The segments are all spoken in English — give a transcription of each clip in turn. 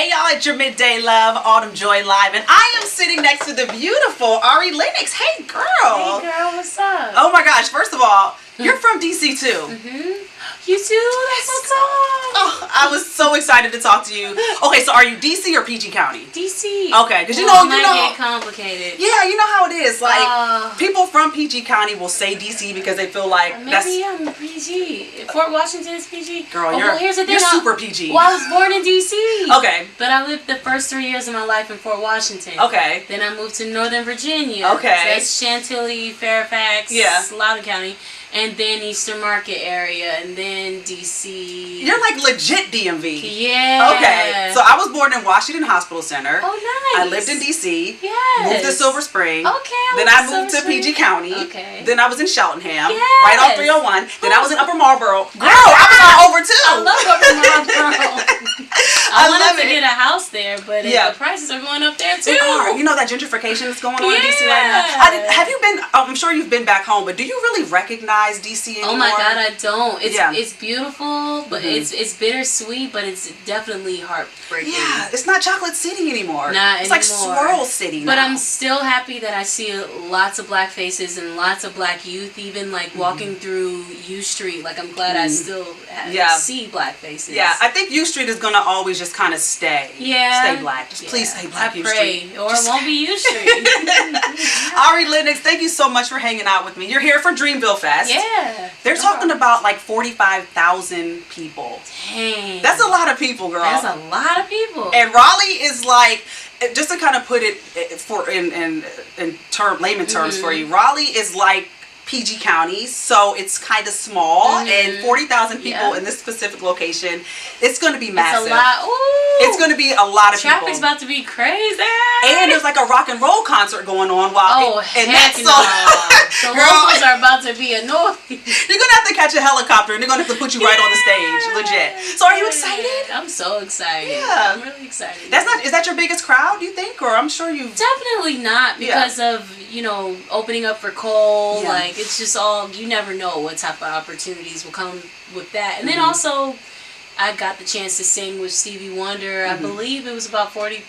Hey y'all, it's your Midday Love, AutumnJoi Live, and I am sitting next to the beautiful Lennox. Hey girl. Hey girl, what's up? Oh my gosh, first of all, you're from DC too. You too? That's what's up. Oh, I was so excited to talk to you. Okay, so are you DC or PG County? DC. Okay, because it might get complicated. Yeah, you know how it is. Like, people from PG County will say DC because they feel like maybe I'm PG. Fort Washington is PG. Girl, here's the thing. You're super PG. Well, I was born in DC. Okay. But I lived the first 3 years of my life in Fort Washington. Okay. Then I moved to Northern Virginia. Okay. So that's Chantilly, Fairfax, Loudoun County. And then Eastern Market area, and then DC. You're like legit DMV. Yeah. Okay. So I was born in Washington Hospital Center. Oh, nice. I lived in DC. Yes. Moved to Silver Spring. Okay. Then I moved to PG County. Okay. Then I was in Cheltenham. Yes. Right off 301. Then I was in Upper Marlboro. Girl, I was all over too. I love Upper Marlboro. I wanted to get a house there, but the prices are going up there too. They are. You know that gentrification is going on in DC right now. Have you been? I'm sure you've been back home, but do you really recognize DC anymore? Oh my God, I don't. It's beautiful, but it's bittersweet, but it's definitely heartbreaking. Yeah, it's not Chocolate City anymore. Not it's anymore. like Swirl City now. But I'm still happy that I see lots of black faces and lots of black youth, even like walking through U Street. Like I'm glad I still see black faces. Yeah, I think U Street is gonna always just kind of stay. Yeah. Stay black. Just please stay black. I pray. Or it won't be U Street. Lennox, thank you so much for hanging out with me. You're here for Dreamville Fest. Yeah. They're talking about like 45,000 people. Dang. That's a lot of people, girl. That's a lot of people. And Raleigh is like, just to kind of put it for in layman terms for you, Raleigh is like PG County, so it's kind of small, and 40,000 people in this specific location. It's going to be massive. It's a lot. Ooh. It's going to be a lot of people. Traffic's about to be crazy. And there's like a rock and roll concert going on while heck no. The locals are about to be annoyed. You're gonna have to catch a helicopter and they're gonna have to put you right on the stage, legit. So are you excited? I'm so excited. Yeah, I'm really excited. Is that your biggest crowd, you think? Or I'm sure you definitely not, because of opening up for Cole. Like it's just all, you never know what type of opportunities will come with that. And then also I got the chance to sing with Stevie Wonder. I believe it was about 40,000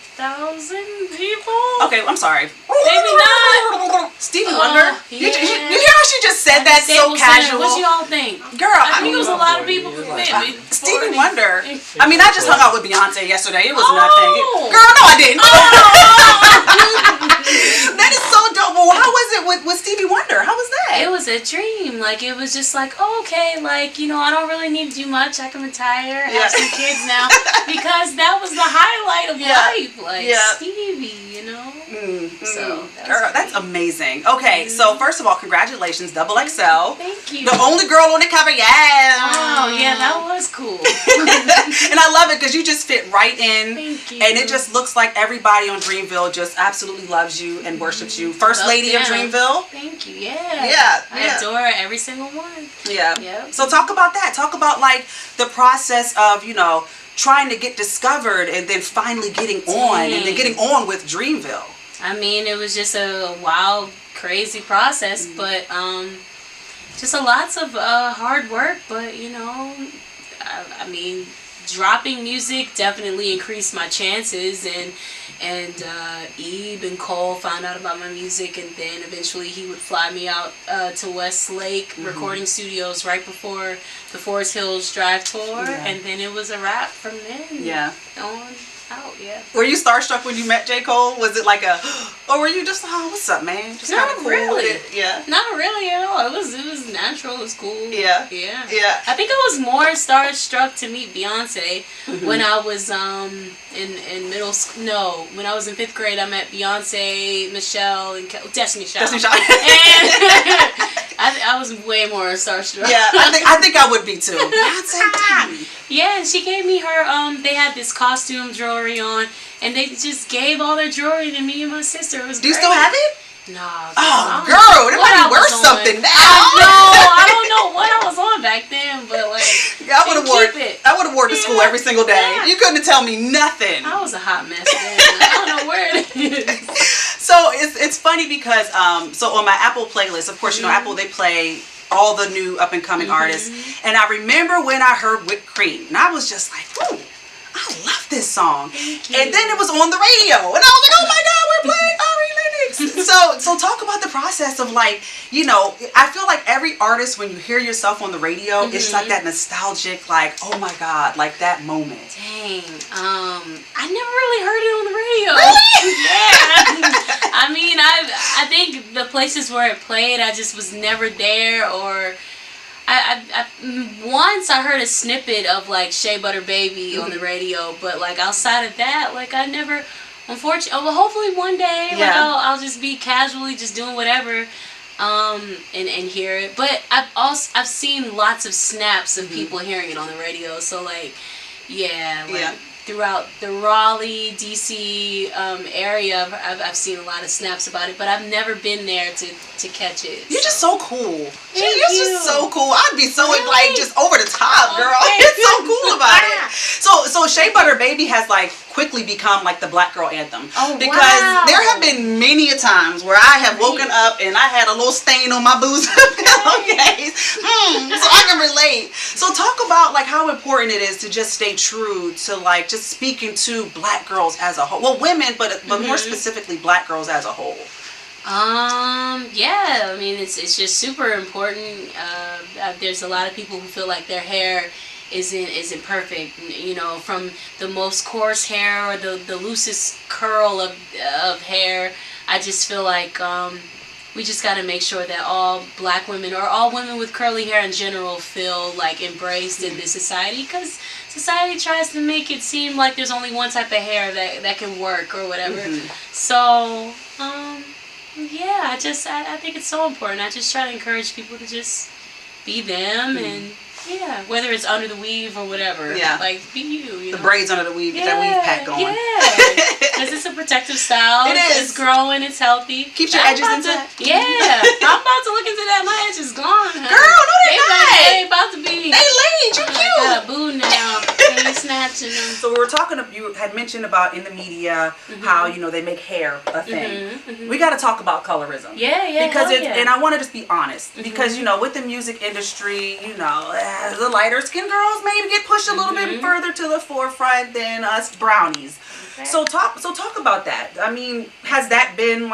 people. Okay, I'm sorry. Maybe not. Stevie Wonder? You hear how she just said that so casual? What y'all think? Girl, I think it was a lot of people. Stevie Wonder. I mean, I just hung out with Beyonce yesterday. It was nothing. Girl, no, I didn't. That is so dope. Well, how was it with Stevie Wonder? How was that? It was a dream. Like, it was just like, okay, like, I don't really need to do much. I can retire, have some kids now. Because that was the highlight of life. Like, Stevie, So, that's amazing. Okay, so first of all, congratulations, Double XL. Thank you. The only girl on the cover, Oh, yeah, that was cool. And I love it because you just fit right in. Thank you. And it just looks like everybody on Dreamville just absolutely loves you and worships you. First lady of Dreamville. Thank you. I adore every single one. So talk about that. Talk about like the process of, trying to get discovered and then finally getting on and then getting on with Dreamville. I mean, it was just a wild, crazy process, but just lots of hard work. But I mean, dropping music definitely increased my chances, and Ebe and Cole found out about my music, and then eventually he would fly me out to Westlake recording studios right before the Forest Hills Drive tour, and then it was a wrap from then on out. Were you starstruck when you met J. Cole? Was it like or were you just, what's up, man? Just not cool really. With it? Not really at all. It was natural. It was cool. Yeah. I think I was more starstruck to meet Beyonce when I was in middle school. No, when I was in 5th grade, I met Beyonce, Michelle, and Destiny Child. And I was way more starstruck. Yeah, I think I would be too. Beyonce. Yeah, and she gave me her. They had this costume jewelry on, and they just gave all their jewelry to me and my sister. It was Do you still have it? Nah. Oh, girl, it might be worth something now. I don't know what I was on back then, but like, I would have worn to school every single day. Yeah. You couldn't tell me nothing. I was a hot mess then. I don't know where it is. So it's funny because so on my Apple playlist, of course, Apple, they play all the new up and coming artists, and I remember when I heard Whipped Cream, and I was just like, ooh. I love this song. Thank you. And then it was on the radio, and I was like, oh my God, we're playing Ari Lennox. So talk about the process of like, you know, I feel like every artist, when you hear yourself on the radio, it's like that nostalgic, like, oh my God, like that moment. Dang. I never really heard it on the radio. Really? Yeah. I mean, I think the places where it played, I just was never there, or I once I heard a snippet of like Shea Butter Baby on the radio, but like outside of that, like I never, unfortunately, well, hopefully one day, like I'll just be casually just doing whatever, and hear it. But I've seen lots of snaps of people hearing it on the radio, so like, yeah, like throughout the Raleigh, DC area, I've seen a lot of snaps about it, but I've never been there to catch it. You're just so cool. Thank You're you. just so cool. I'd be so Really? like just over the top, girl. Okay. You're so cool about it. So Shea Butter Baby has like quickly become like the Black girl anthem. Oh, because wow. there have been many a times where I have woken up and I had a little stain on my bosom pillowcase. So I can relate. So talk about like how important it is to just stay true to like just speaking to Black girls as a whole. Well, women, but more specifically Black girls as a whole. Yeah, I mean, it's just super important. There's a lot of people who feel like their hair isn't perfect, you know, from the most coarse hair or the loosest curl of hair. I just feel like we just got to make sure that all Black women, or all women with curly hair in general, feel like embraced in this society, because society tries to make it seem like there's only one type of hair that can work or whatever. So yeah, I think it's so important. I just try to encourage people to just be them, and yeah, whether it's under the weave or whatever. Yeah. Like, be you know? The braids under the weave, get that weave pack going. Yeah. Because it's a protective style. It is. It's growing, it's healthy. Keeps your edges intact. Yeah. I'm about to look into that. My edges gone. Huh? Girl, no, they're not. They about to be. They laid. You cute. I got a boo now. They snatching them. So we were talking, you had mentioned about in the media how, you know, they make hair a thing. We got to talk about colorism. Yeah. Because and I want to just be honest, because, you know, with the music industry, you know, the lighter skinned girls maybe get pushed a little bit further to the forefront than us brownies. Okay. So talk about that. I mean, has that been